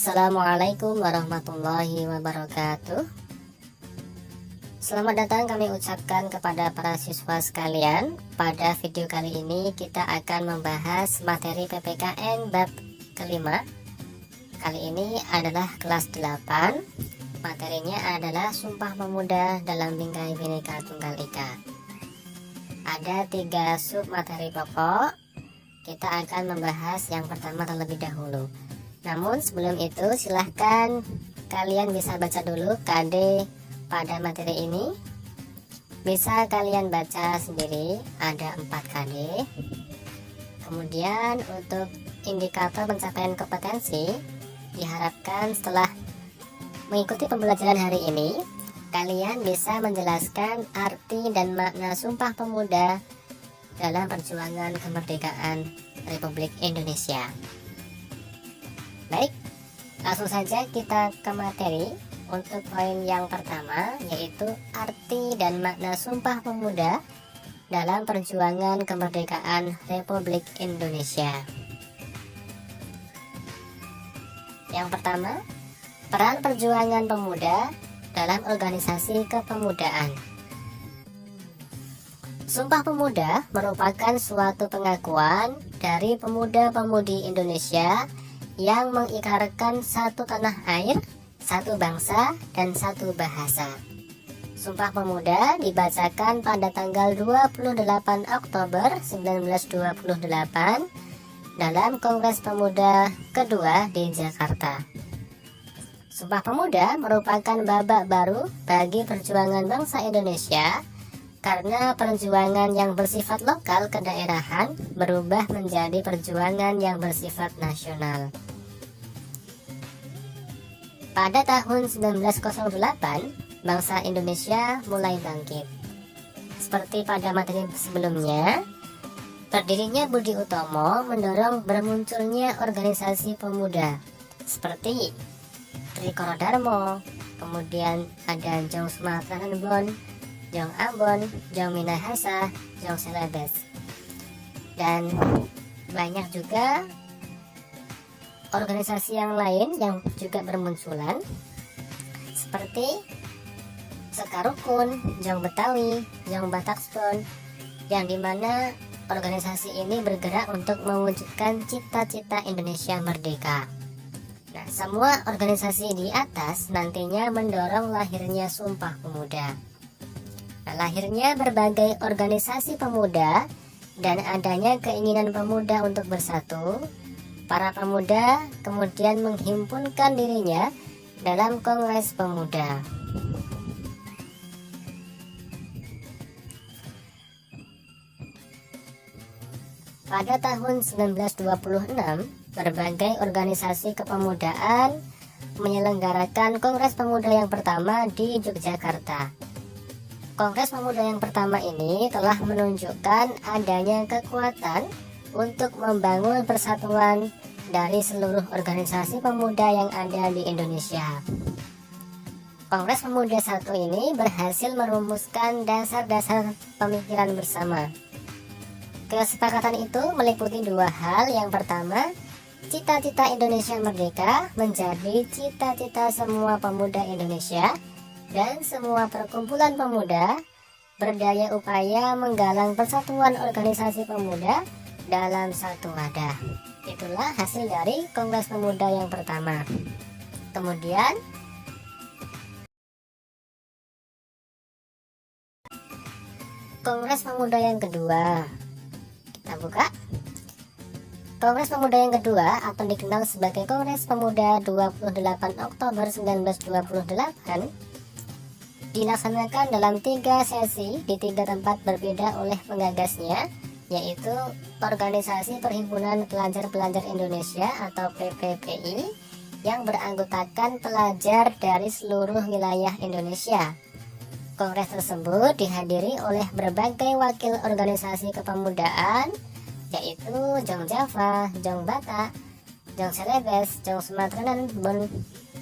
Assalamualaikum warahmatullahi wabarakatuh. Selamat datang kami ucapkan kepada para siswa sekalian. Pada video kali ini kita akan membahas materi PPKN bab kelima. Kali ini adalah kelas 8. Materinya adalah Sumpah Pemuda dalam Bingkai Bhinneka Tunggal Ika. Ada 3 sub materi pokok. Kita akan membahas yang pertama terlebih dahulu. Namun sebelum itu silahkan kalian bisa baca dulu KD pada materi ini. Bisa kalian baca sendiri, ada 4 KD. Kemudian untuk indikator pencapaian kompetensi, diharapkan setelah mengikuti pembelajaran hari ini kalian bisa menjelaskan arti dan makna Sumpah Pemuda dalam perjuangan kemerdekaan Republik Indonesia. Baik, langsung saja kita ke materi. Untuk poin yang pertama, yaitu arti dan makna Sumpah Pemuda dalam perjuangan kemerdekaan Republik Indonesia. Yang pertama, peran perjuangan pemuda dalam organisasi kepemudaan. Sumpah Pemuda merupakan suatu pengakuan dari pemuda-pemudi Indonesia yang mengikrarkan satu tanah air, satu bangsa, dan satu bahasa. Sumpah Pemuda dibacakan pada tanggal 28 Oktober 1928 dalam Kongres Pemuda kedua di Jakarta. Sumpah Pemuda merupakan babak baru bagi perjuangan bangsa Indonesia karena perjuangan yang bersifat lokal kedaerahan berubah menjadi perjuangan yang bersifat nasional. Pada tahun 1908, bangsa Indonesia mulai bangkit. Seperti pada materi sebelumnya, berdirinya Budi Utomo mendorong bermunculnya organisasi pemuda seperti Trikoro Darmo, kemudian ada Jong Sumatera Bon, Jong Ambon, Jong Minahasa, Jong Celebes, dan banyak juga organisasi yang lain yang juga bermunculan seperti Sekarukun, Jong Betawi, Jong Batakspon, yang dimana organisasi ini bergerak untuk mewujudkan cita-cita Indonesia merdeka. Nah, semua organisasi di atas nantinya mendorong lahirnya Sumpah Pemuda. Nah, lahirnya berbagai organisasi pemuda dan adanya keinginan pemuda untuk bersatu. Para pemuda kemudian menghimpunkan dirinya dalam Kongres Pemuda. Pada tahun 1926, berbagai organisasi kepemudaan menyelenggarakan Kongres Pemuda yang pertama di Yogyakarta. Kongres Pemuda yang pertama ini telah menunjukkan adanya kekuatan untuk membangun persatuan dari seluruh organisasi pemuda yang ada di Indonesia. Kongres Pemuda 1 ini berhasil merumuskan dasar-dasar pemikiran bersama. Kesepakatan itu meliputi 2 hal. Yang pertama, cita-cita Indonesia merdeka menjadi cita-cita semua pemuda Indonesia, dan semua perkumpulan pemuda berdaya upaya menggalang persatuan organisasi pemuda dalam satu wadah. Itulah hasil dari Kongres Pemuda yang pertama. Kemudian Kongres Pemuda yang kedua. Kita buka. Kongres Pemuda yang kedua atau dikenal sebagai Kongres Pemuda 28 Oktober 1928 dilaksanakan dalam 3 sesi di 3 tempat berbeda oleh penggagasnya, yaitu Organisasi Perhimpunan Pelajar-Pelajar Indonesia atau PPPI yang beranggotakan pelajar dari seluruh wilayah Indonesia. Kongres tersebut dihadiri oleh berbagai wakil organisasi kepemudaan, yaitu Jong Java, Jong Batak, Jong Celebes, Jong Sumatera Bon,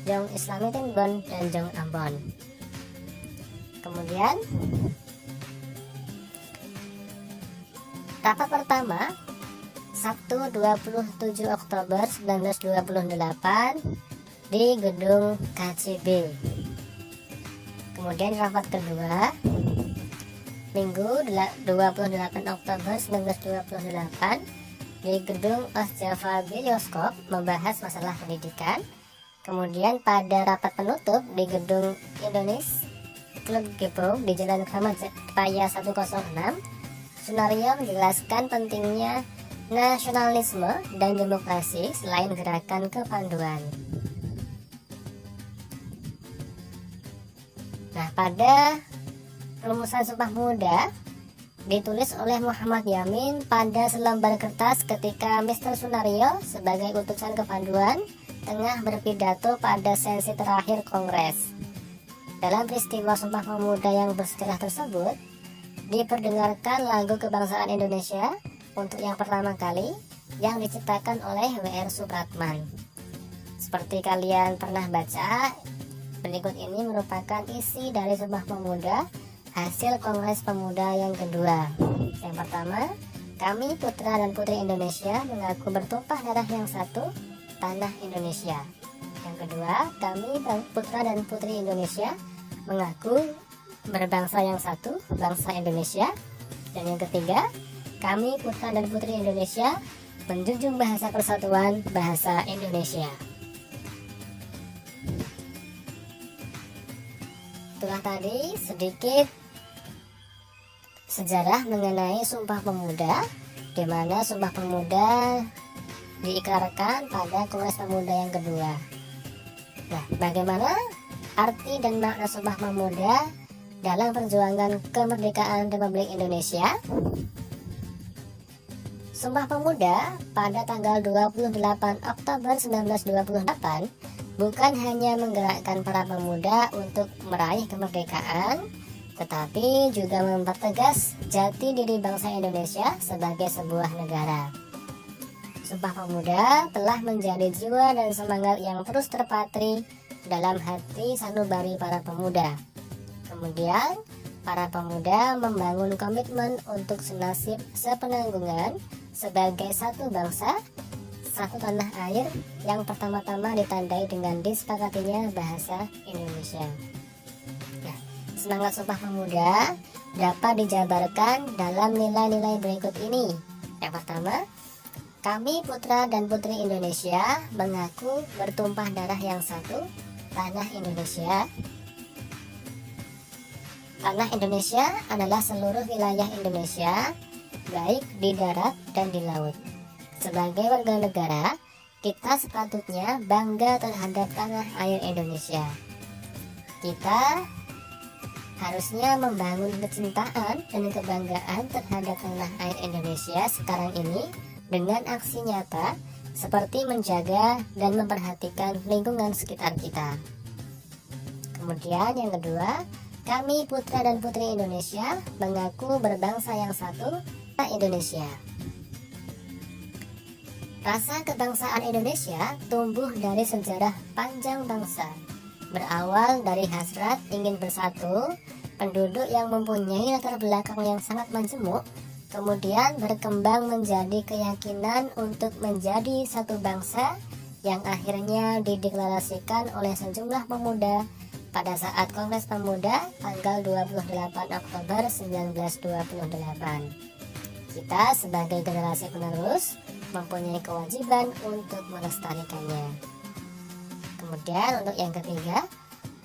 Jong Islamitin Bon, dan Jong Ambon. Kemudian rapat pertama Sabtu 27 Oktober 1928 di gedung KCB. Kemudian rapat kedua Minggu 28 Oktober 1928 di gedung Osjava Bioskop membahas masalah pendidikan. Kemudian pada rapat penutup di gedung Indonesia Klub Gepro di Jalan Kramat Raya 106, Sunario menjelaskan pentingnya nasionalisme dan demokrasi selain gerakan kepanduan. Nah, pada rumusan Sumpah Pemuda ditulis oleh Muhammad Yamin pada selembar kertas ketika Mr. Sunario sebagai utusan kepanduan tengah berpidato pada sesi terakhir Kongres. Dalam peristiwa Sumpah Pemuda yang bersejarah tersebut, diperdengarkan lagu kebangsaan Indonesia untuk yang pertama kali yang diciptakan oleh W.R. Supratman. Seperti kalian pernah baca, berikut ini merupakan isi dari Sumpah Pemuda hasil Kongres Pemuda yang kedua. Yang pertama, kami putra dan putri Indonesia mengaku bertumpah darah yang satu, tanah Indonesia. Yang kedua, kami putra dan putri Indonesia mengaku berbangsa yang satu, bangsa Indonesia. Dan yang ketiga, kami putra dan putri Indonesia menjunjung bahasa persatuan, bahasa Indonesia. Itulah tadi sedikit sejarah mengenai Sumpah Pemuda, di mana Sumpah Pemuda diikrarkan pada Kongres Pemuda yang kedua. Nah, bagaimana arti dan makna Sumpah Pemuda dalam perjuangan kemerdekaan Republik Indonesia? Sumpah Pemuda pada tanggal 28 Oktober 1928 bukan hanya menggerakkan para pemuda untuk meraih kemerdekaan, tetapi juga mempertegas jati diri bangsa Indonesia sebagai sebuah negara. Sumpah Pemuda telah menjadi jiwa dan semangat yang terus terpatri dalam hati sanubari para pemuda. Kemudian, para pemuda membangun komitmen untuk senasib sepenanggungan sebagai satu bangsa, satu tanah air yang pertama-tama ditandai dengan disepakatinya bahasa Indonesia. Nah, semangat Sumpah Pemuda dapat dijabarkan dalam nilai-nilai berikut ini. Yang pertama, kami putra dan putri Indonesia mengaku bertumpah darah yang satu, tanah Indonesia. Tanah Indonesia adalah seluruh wilayah Indonesia, baik di darat dan di laut. Sebagai warga negara, kita sepatutnya bangga terhadap tanah air Indonesia. Kita harusnya membangun kecintaan dan kebanggaan terhadap tanah air Indonesia sekarang ini dengan aksi nyata seperti menjaga dan memperhatikan lingkungan sekitar kita. Kemudian yang kedua, kami putra dan putri Indonesia mengaku berbangsa yang satu, Indonesia. Rasa kebangsaan Indonesia tumbuh dari sejarah panjang bangsa. Berawal dari hasrat ingin bersatu, penduduk yang mempunyai latar belakang yang sangat majemuk, kemudian berkembang menjadi keyakinan untuk menjadi satu bangsa yang akhirnya dideklarasikan oleh sejumlah pemuda pada saat Kongres Pemuda tanggal 28 Oktober 1928. Kita sebagai generasi penerus mempunyai kewajiban untuk melestarikannya. Kemudian untuk yang ketiga,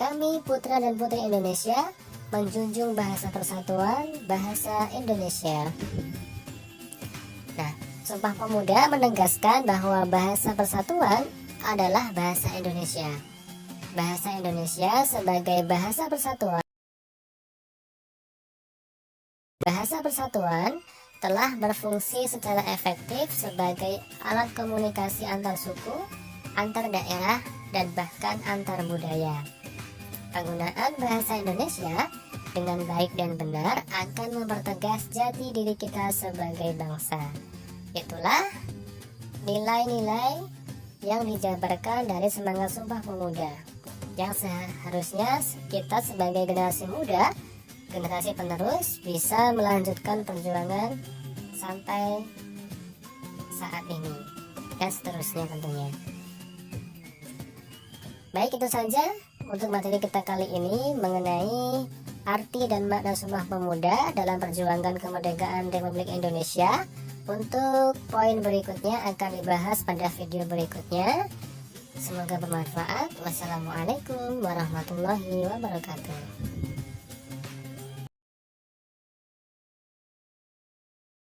kami putra dan putri Indonesia menjunjung bahasa persatuan, bahasa Indonesia. Nah, Sumpah Pemuda menegaskan bahwa bahasa persatuan adalah bahasa Indonesia. Bahasa Indonesia sebagai bahasa persatuan. Bahasa persatuan telah berfungsi secara efektif sebagai alat komunikasi antar suku, antar daerah, dan bahkan antar budaya. Penggunaan bahasa Indonesia dengan baik dan benar akan mempertegas jati diri kita sebagai bangsa. Itulah nilai-nilai yang dijabarkan dari semangat Sumpah Pemuda, yang seharusnya kita sebagai generasi muda, generasi penerus, bisa melanjutkan perjuangan sampai saat ini dan seterusnya tentunya. Baik, itu saja untuk materi kita kali ini mengenai arti dan makna Sumpah Pemuda dalam perjuangan kemerdekaan Republik Indonesia. Untuk poin berikutnya akan dibahas pada video berikutnya. Semoga bermanfaat. Wassalamualaikum warahmatullahi wabarakatuh.